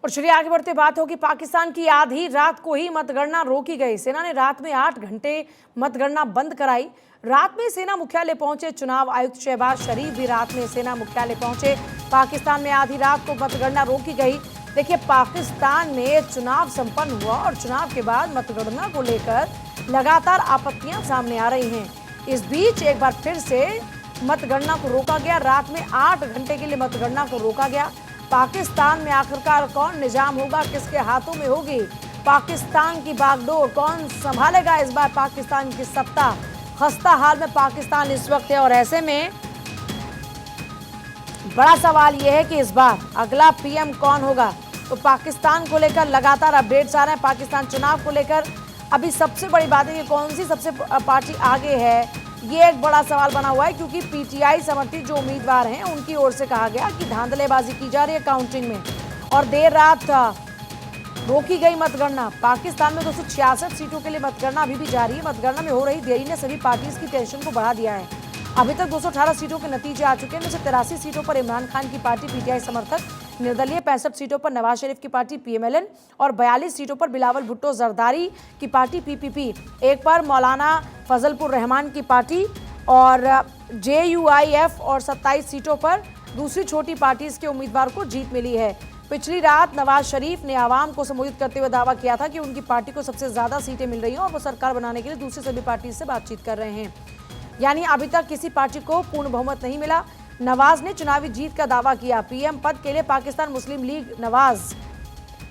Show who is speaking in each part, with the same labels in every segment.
Speaker 1: और चलिए आगे बढ़ते बात होगी पाकिस्तान की। आधी रात को ही मतगणना रोकी गई। सेना ने रात में 8 घंटे मतगणना बंद कराई। रात में सेना मुख्यालय पहुंचे चुनाव आयुक्त शहबाज शरीफ भी रात में सेना मुख्यालय पहुंचे। पाकिस्तान में आधी रात को मतगणना रोकी गई। देखिए, पाकिस्तान में चुनाव संपन्न हुआ और चुनाव के बाद मतगणना को लेकर लगातार आपत्तियां सामने आ रही हैं। इस बीच एक बार फिर से मतगणना को रोका गया। रात में 8 घंटे के लिए मतगणना को रोका गया। पाकिस्तान में आखिरकार कौन निजाम होगा, किसके हाथों में होगी पाकिस्तान की बागडोर, कौन संभालेगा इस बार पाकिस्तान की सत्ता? खस्ता हाल में पाकिस्तान इस वक्त है और ऐसे में बड़ा सवाल यह है कि इस बार अगला पीएम कौन होगा। तो पाकिस्तान को लेकर लगातार अपडेट्स आ रहे हैं। पाकिस्तान चुनाव को लेकर अभी सबसे बड़ी बात है कि कौन सी सबसे पार्टी आगे है, ये एक बड़ा सवाल बना हुआ है, क्योंकि पीटीआई समर्थित जो उम्मीदवार हैं उनकी ओर से कहा गया कि धांधलेबाजी की जा रही है काउंटिंग में और देर रात रोकी गई मतगणना। पाकिस्तान में 266 सीटों के लिए मतगणना अभी भी जारी है। मतगणना में हो रही देरी ने सभी पार्टीज की टेंशन को बढ़ा दिया है। अभी तक 218 सीटों के नतीजे आ चुके हैं। इनमें से 83 सीटों पर इमरान खान की पार्टी पीटीआई समर्थक निर्दलीय, 65 सीटों पर नवाज शरीफ की पार्टी पीएमएलएन और 42 सीटों पर बिलावल भुट्टो जरदारी की पार्टी पीपीपी, एक पर मौलाना फजलपुर रहमान की पार्टी और जेयूआईएफ और 27 सीटों पर दूसरी छोटी पार्टीज के उम्मीदवार को जीत मिली है। पिछली रात नवाज शरीफ ने आवाम को संबोधित करते हुए दावा किया था कि उनकी पार्टी को सबसे ज्यादा सीटें मिल रही हैं और वो सरकार बनाने के लिए दूसरी सभी पार्टी से बातचीत कर रहे हैं। यानी अभी तक किसी पार्टी को पूर्ण बहुमत नहीं मिला। नवाज ने चुनावी जीत का दावा किया। पीएम पद के लिए पाकिस्तान मुस्लिम लीग नवाज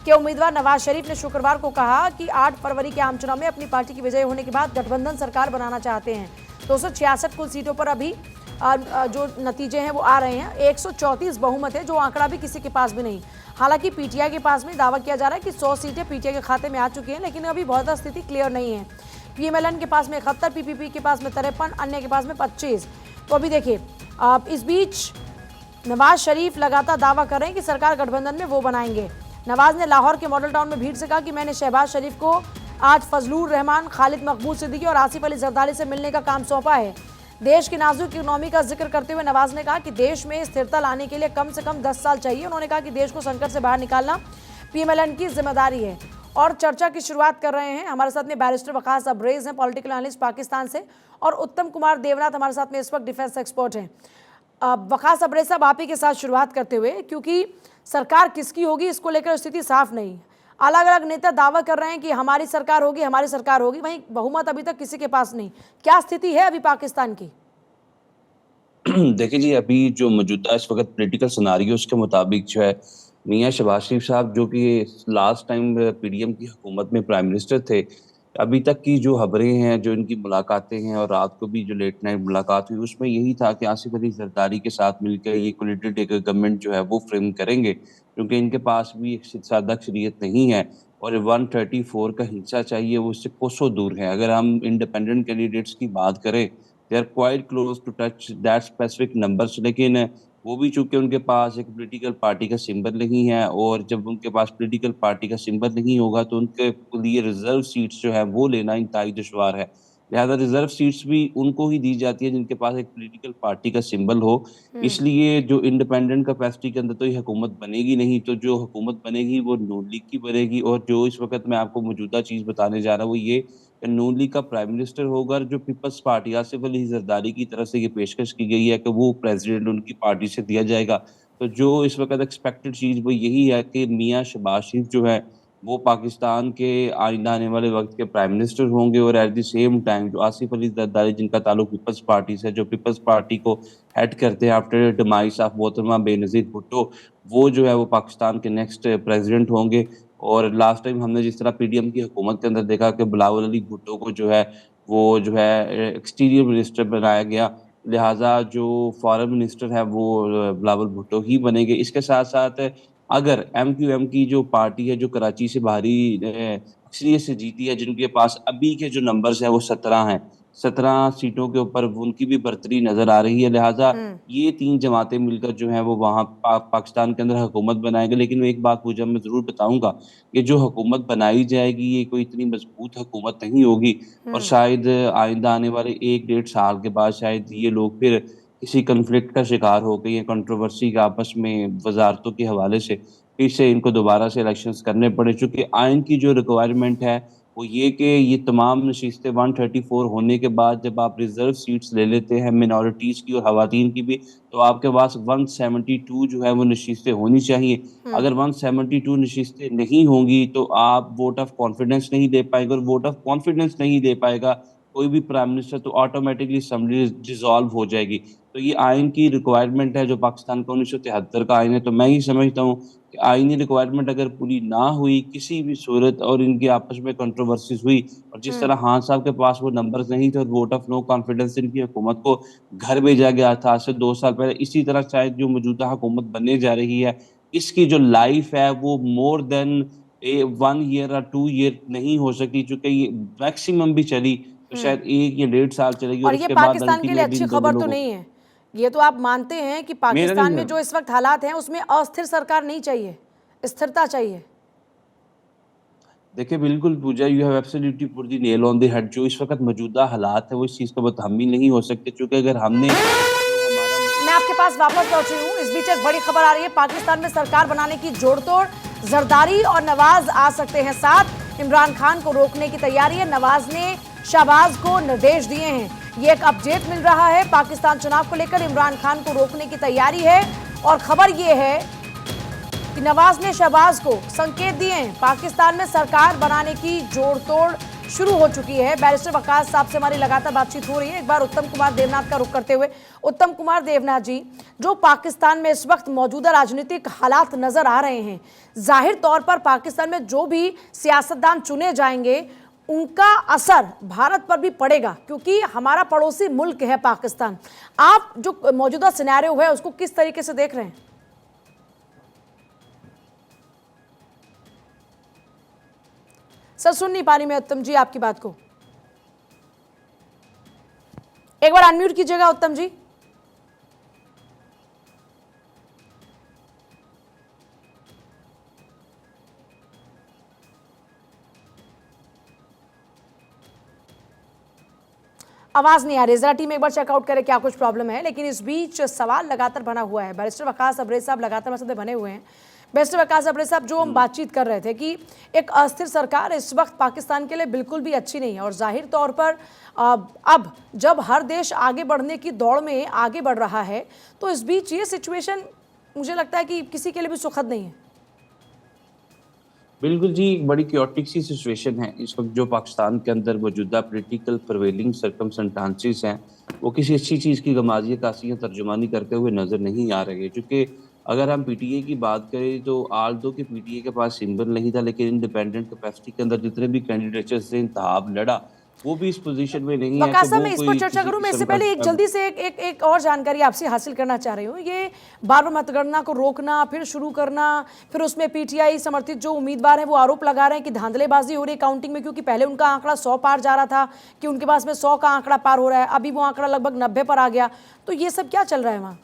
Speaker 1: के उम्मीदवार नवाज शरीफ ने शुक्रवार को कहा कि 8 फरवरी के आम चुनाव में अपनी पार्टी की विजय होने के बाद गठबंधन सरकार बनाना चाहते हैं। 266 कुल सीटों पर अभी जो नतीजे हैं वो आ रहे हैं। 134 बहुमत है, जो आंकड़ा भी किसी के पास भी नहीं। हालांकि पीटीआई के पास में दावा किया जा रहा है कि 100 सीटें पीटीआई के खाते में आ चुकी हैं, लेकिन अभी बहुत स्थिति क्लियर नहीं है। पीएमएलएन के पास में 71, पीपीपी के पास में 53, अन्य के पास में 25। तो अभी देखिए, इस बीच नवाज शरीफ लगातार दावा कर रहे हैं कि सरकार गठबंधन में वो बनाएंगे। नवाज ने लाहौर के मॉडल टाउन में भीड़ से कहा कि मैंने शहबाज शरीफ को आज फजलुर रहमान, खालिद मकबूल सिद्दीकी और आसिफ अली जरदारी से मिलने का काम सौंपा है। देश की नाजुक इकोनॉमी का जिक्र करते हुए नवाज ने कहा कि देश में स्थिरता लाने के लिए कम से कम 10 साल चाहिए। उन्होंने कहा कि देश को संकट से बाहर निकालना पीएमएलएन की जिम्मेदारी है। और चर्चा की शुरुआत कर रहे हैं। हमारे साथ में बैरिस्टर वकास अब्रेज हैं, पॉलिटिकल एनालिस्ट पाकिस्तान से, और उत्तम कुमार देवनाथ हमारे साथ में इस वक्त डिफेंस एक्सपर्ट हैं। वकास अब्रेज साहब, आप ही के साथ शुरुआत करते हुए, क्योंकि सरकार किसकी होगी इसको लेकर स्थिति साफ नहीं। अलग अलग नेता दावा कर रहे हैं कि हमारी सरकार होगी, हमारी सरकार होगी, वहीं बहुमत अभी तक किसी के पास नहीं। क्या स्थिति है अभी पाकिस्तान की?
Speaker 2: देखिए जी, अभी जो मौजूदा इस वक्त पॉलिटिकल सिनारियो उसके मुताबिक जो है, मियाँ शहबाज शरीफ साहब जो कि लास्ट टाइम पीडीएम की हुकूमत में प्राइम मिनिस्टर थे, अभी तक की जो खबरें हैं, जो इनकी मुलाकातें हैं और रात को भी जो लेट नाइट मुलाकात हुई, उसमें यही था कि आसिफ अली जरदारी के साथ मिलकर ये कोलिटेड एक गवर्नमेंट जो है वो फ्रेम करेंगे, क्योंकि इनके पास भी एक सादा अक्सरियत नहीं है और 134 का हिस्सा चाहिए, वो इससे कोसों दूर है। अगर हम इंडिपेंडेंट कैंडिडेट्स की बात करें, they are quite close to touch that specific numbers, लेकिन वो भी चूंकि उनके पास एक पॉलिटिकल पार्टी का सिंबल नहीं है, और जब उनके पास पॉलिटिकल पार्टी का सिंबल नहीं होगा तो उनके लिए रिजर्व सीट्स जो है वो लेना इंतहाई दुश्वार है। लिहाजा रिजर्व सीट्स भी उनको ही दी जाती है जिनके पास एक पॉलिटिकल पार्टी का सिंबल हो। इसलिए जो इंडिपेंडेंट कैपेसिटी के अंदर तो ये हुकूमत बनेगी नहीं, तो जो हुकूमत बनेगी वो नून लीग की बनेगी। और जो इस वक्त मैं आपको मौजूदा चीज़ बताने जा रहा हूँ वो ये, नून लीग का प्राइम मिनिस्टर होगा, और जो पीपल्स पार्टी आसिफ अली जरदारी की तरफ से ये पेशकश की गई है कि वो प्रेसिडेंट उनकी पार्टी से दिया जाएगा। तो जो इस वक्त एक्सपेक्टेड चीज़ वो यही है कि मियाँ शहबाज शरीफ जो है वो पाकिस्तान के आइंदा आने वाले वक्त के प्राइम मिनिस्टर होंगे, और एट द सेम टाइम जो आसिफ अली जरदारी जिनका ताल्लुक पीपल्स पार्टी से, जो पीपल्स पार्टी को हेड करते हैं आफ्टर डिमाइस ऑफ मोहतरमा बेनज़ीर भुट्टो, वो जो है वो पाकिस्तान के नेक्स्ट प्रेसिडेंट होंगे। और लास्ट टाइम हमने जिस तरह पीडीएम की हुकूमत के अंदर देखा कि बिलावल अली भुट्टो को जो है वो जो है एक्सटीरियर मिनिस्टर बनाया गया, लिहाजा जो फॉरेन मिनिस्टर है वो बिलावल भुट्टो ही बनेंगे। इसके साथ साथ अगर एमक्यूएम की जो पार्टी है, जो कराची से भारी अक्सरियत से जीती है, जिनके पास अभी के जो नंबर्स हैं वो 17 हैं, 17 सीटों के ऊपर उनकी भी बढ़तरी नजर आ रही है। लिहाजा ये 3 जमातें मिलकर जो है वो वहाँ पाकिस्तान के अंदर हुकूमत बनाएंगे। लेकिन एक बात मुझे मैं जरूर बताऊंगा कि जो हुकूमत बनाई जाएगी ये कोई इतनी मजबूत हुकूमत नहीं होगी, और शायद आइंदा आने वाले 1-1.5 साल के बाद शायद ये लोग फिर किसी कन्फ्लिक्ट का शिकार हो गए, कंट्रोवर्सी का आपस में वजारतों के हवाले से, फिर से इनको दोबारा से इलेक्शंस करने पड़े, चूँकि आइन की जो रिक्वायरमेंट है वो ये कि ये तमाम नशिस्तें 134 होने के बाद जब आप रिज़र्व सीट्स ले लेते हैं मिनॉरिटीज़ की और ख़वातीन की भी, तो आपके पास 172 जो है वो नशिस्तें होनी चाहिए। अगर 172 नशिस्तें नहीं होंगी तो आप वोट ऑफ कॉन्फिडेंस नहीं दे पाएँगे, और वोट ऑफ कॉन्फिडेंस नहीं दे पाएगा कोई भी प्राइम मिनिस्टर, तो ऑटोमेटिकली असेंबली डिसॉल्व हो जाएगी। तो ये आइन की रिक्वायरमेंट है जो पाकिस्तान का 1973 का आइन है। तो मैं ये समझता हूँ कि आइनी रिक्वायरमेंट अगर पूरी ना हुई किसी भी सूरत और इनकी आपस में कंट्रोवर्सीज़ हुई, और जिस तरह खान साहब के पास वो नंबर्स नहीं थे और वोट ऑफ नो कॉन्फिडेंस इनकी हुकूमत को घर भेजा गया था आज से 2 साल पहले, इसी तरह शायद जो मौजूदा हुकूमत बनने जा रही है, इसकी जो लाइफ़ है वो मोर देन 1 ईयर और 2 ईयर नहीं हो सकती, चूँकि ये मैक्सिमम भी चली तो शायद 1 या 1.5 साल चलेगी, और
Speaker 1: और ये
Speaker 2: उसके बाद
Speaker 1: पाकिस्तान के लिए
Speaker 2: अल्टीमेटली
Speaker 1: अच्छी
Speaker 2: इन दोनों
Speaker 1: खबर तो
Speaker 2: लोगों
Speaker 1: नहीं है। ये तो आप मानते हैं कि
Speaker 2: मेरा
Speaker 1: पाकिस्तान
Speaker 2: नहीं
Speaker 1: में
Speaker 2: है।
Speaker 1: जो इस वक्त हालात हैं उसमें अस्थिर सरकार नहीं चाहिए, स्थिरता चाहिए।
Speaker 2: देखिए, बिल्कुल Puja, you have absolutely put the nail on the head. जो इस वक़्त मौजूदा हालात है वो इस चीज़ का मुतहम्मिल नहीं हो सकते, क्योंकि अगर हमने जो हमारा
Speaker 1: मैं आपके पास वापस पहुंची हूँ। इस बीच एक बड़ी खबर आ रही है, पाकिस्तान में सरकार बनाने की जोड़तोड़, जरदारी और नवाज आ सकते हैं साथ। इमरान खान को रोकने की तैयारी है, नवाज ने शहबाज को निर्देश दिए हैं। ये एक अपडेट मिल रहा है, पाकिस्तान चुनाव को लेकर इमरान खान को रोकने की तैयारी है, और खबर ये है कि नवाज ने शहबाज को संकेत दिए हैं। पाकिस्तान में सरकार बनाने की जोड़तोड़ शुरू हो चुकी है। बैरिस्टर वकास साहब से हमारी लगातार बातचीत हो रही है। एक बार उत्तम कुमार देवनाथ का रुख करते हुए, उत्तम कुमार देवनाथ जी, जो पाकिस्तान में इस वक्त मौजूदा राजनीतिक हालात नजर आ रहे हैं, जाहिर तौर पर पाकिस्तान में जो भी सियासतदान चुने जाएंगे उनका असर भारत पर भी पड़ेगा, क्योंकि हमारा पड़ोसी मुल्क है पाकिस्तान। आप जो मौजूदा सिनेरियो है उसको किस तरीके से देख रहे हैं? सर सुन नहीं पा रही मैं उत्तम जी आपकी बात को, एक बार अनम्यूट कीजिएगा उत्तम जी। आवाज नहीं आ रही, जरा टीम एक बार चेकआउट करे क्या कुछ प्रॉब्लम है। लेकिन इस बीच सवाल लगातार बना हुआ है। बैरिस्टर वकास अब्रेज साहब लगातार मसले बने हुए हैं। बैरिस्टर वकास अब्रेज साहब, जो हम बातचीत कर रहे थे कि एक अस्थिर सरकार इस वक्त पाकिस्तान के लिए बिल्कुल भी अच्छी नहीं है, और जाहिर तौर पर अब जब हर देश आगे बढ़ने की दौड़ में आगे बढ़ रहा है, तो इस बीच ये सिचुएशन मुझे लगता है कि किसी के लिए भी सुखद नहीं है।
Speaker 2: बिल्कुल जी, एक बड़ी क्योटिक सी सिचुएशन है इस वक्त जो पाकिस्तान के अंदर मौजूदा पॉलिटिकल प्रिवेलिंग सर्कमस्टेंसेस हैं, वो किसी अच्छी चीज़ की गमाज़ी कासी तर्जुमानी करते हुए नज़र नहीं आ रहे। क्योंकि अगर हम पीटीए की बात करें तो आल्दो कि पीटीए के पास सिंबल नहीं था, लेकिन इंडिपेंडेंट कैपेसिटी के अंदर जितने भी कैंडिडेट्स से इंतखाब लड़ा, वो भी इस पोजीशन में नहीं है कि
Speaker 1: वकास साहब,
Speaker 2: वो
Speaker 1: मैं इस पर
Speaker 2: कोई
Speaker 1: चर्चा
Speaker 2: किसी
Speaker 1: करूं, मैं इससे
Speaker 2: किस्म का
Speaker 1: पहले एक जल्दी से एक और जानकारी आपसे हासिल करना चाह रही हूँ। ये बार बार मतगणना को रोकना, फिर शुरू करना, फिर उसमें पीटीआई समर्थित जो उम्मीदवार हैं वो आरोप लगा रहे हैं कि धांधलेबाजी हो रही है काउंटिंग में, क्योंकि पहले उनका आंकड़ा 100 पार जा रहा था कि उनके पास में 100 का आंकड़ा पार हो रहा है, अभी वो आंकड़ा लगभग 90 पर आ गया। तो ये सब क्या चल रहा है वहाँ?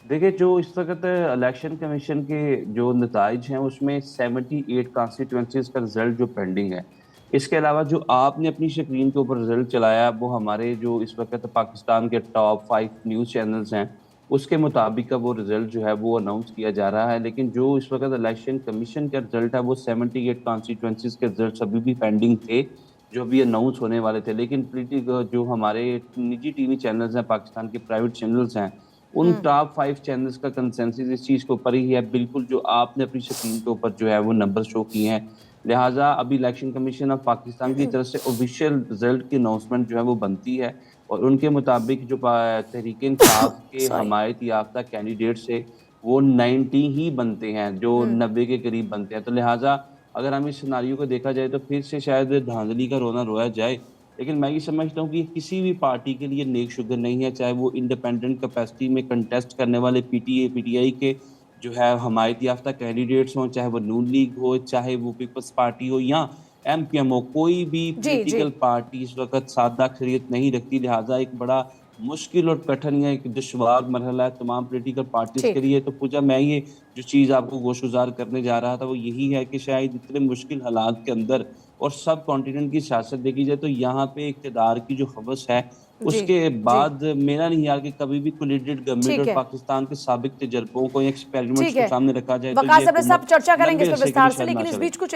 Speaker 2: देखिए, जो इस वक्त इलेक्शन कमीशन के जो नताइज हैं उसमें 78 कॉन्स्टिट्यूंसीज का रिजल्ट जो पेंडिंग है। इसके अलावा जो आपने अपनी स्क्रीन के ऊपर रिजल्ट चलाया, वो हमारे जो इस वक्त पाकिस्तान के टॉप 5 न्यूज़ चैनल्स हैं उसके मुताबिक का वो रिजल्ट जो है वो अनाउंस किया जा रहा है। लेकिन जो इस वक्त इलेक्शन कमीशन का रिजल्ट है वो 78 कॉन्स्टिट्यूंसीज के रिजल्ट अभी भी पेंडिंग थे, जो अभी अनाउंस होने वाले थे। लेकिन जो हमारे निजी टीवी चैनल्स हैं, पाकिस्तान के प्राइवेट चैनल्स हैं, उन टॉप 5 चैनल्स का कंसेंसस इस चीज़ के ऊपर ही है, बिल्कुल जो आपने अपनी स्क्रीन के ऊपर जो है वो नंबर शो किए हैं। लिहाजा अभी इलेक्शन कमीशन ऑफ पाकिस्तान की तरफ से ऑफिशियल रिजल्ट की अनाउंसमेंट जो है वो बनती है, और उनके मुताबिक जो तहरीक इंसाफ के
Speaker 1: सॉरी।
Speaker 2: हमायत याफ्ता कैंडिडेट्स है वो 90 ही बनते हैं, जो 90 के करीब बनते हैं। तो लिहाजा अगर हम इस सिनारियो को देखा जाए तो फिर से शायद धांधली का रोना रोया जाए। लेकिन मैं ये समझता हूँ कि किसी भी पार्टी के लिए नेक शुगर नहीं है, चाहे वो इंडिपेंडेंट कैपेसिटी में कंटेस्ट करने वाले पीटीए, पीटीआई के जो है हमायत याफ्ता कैंडिडेट्स हों, चाहे वो नून लीग हो, चाहे वो पीपल्स पार्टी हो या एमपीएम हो, कोई भी
Speaker 1: जी जी।
Speaker 2: पॉलिटिकल पार्टी इस वक्त सादा अक्सरियत नहीं रखती। लिहाजा एक बड़ा मुश्किल और कठिन या एक दुश्वार मरहला है तमाम पॉलिटिकल पार्टीज के
Speaker 1: ठीक।
Speaker 2: लिए। तो पूजा, मैं ये जो चीज़ आपको गोशगुजार करने जा रहा था वो यही है कि शायद इतने मुश्किल हालात के अंदर और सब कॉन्टिनेंट की सियासत देखी जाए तो यहाँ पे इक़्तिदार की जो हवस है,
Speaker 1: जी,
Speaker 2: उसके
Speaker 1: जी।
Speaker 2: बाद मेरा नहीं यार कि कभी भी कोलिडेटेड गवर्नमेंट
Speaker 1: ठीक
Speaker 2: और
Speaker 1: है।
Speaker 2: पाकिस्तान के साबिक तजुर्बों को या एक्सपेरिमेंट्स
Speaker 1: ठीक
Speaker 2: को
Speaker 1: है।
Speaker 2: सामने रखा जाए तो
Speaker 1: वक़ार
Speaker 2: ये
Speaker 1: साहब, इस
Speaker 2: हुकूमत
Speaker 1: आप चर्चा करेंगे इस
Speaker 2: लंबे
Speaker 1: पे
Speaker 2: अरसे के लिए
Speaker 1: विस्तार से,
Speaker 2: शायद ना
Speaker 1: लेकिन इस
Speaker 2: चले।
Speaker 1: बीच कुछ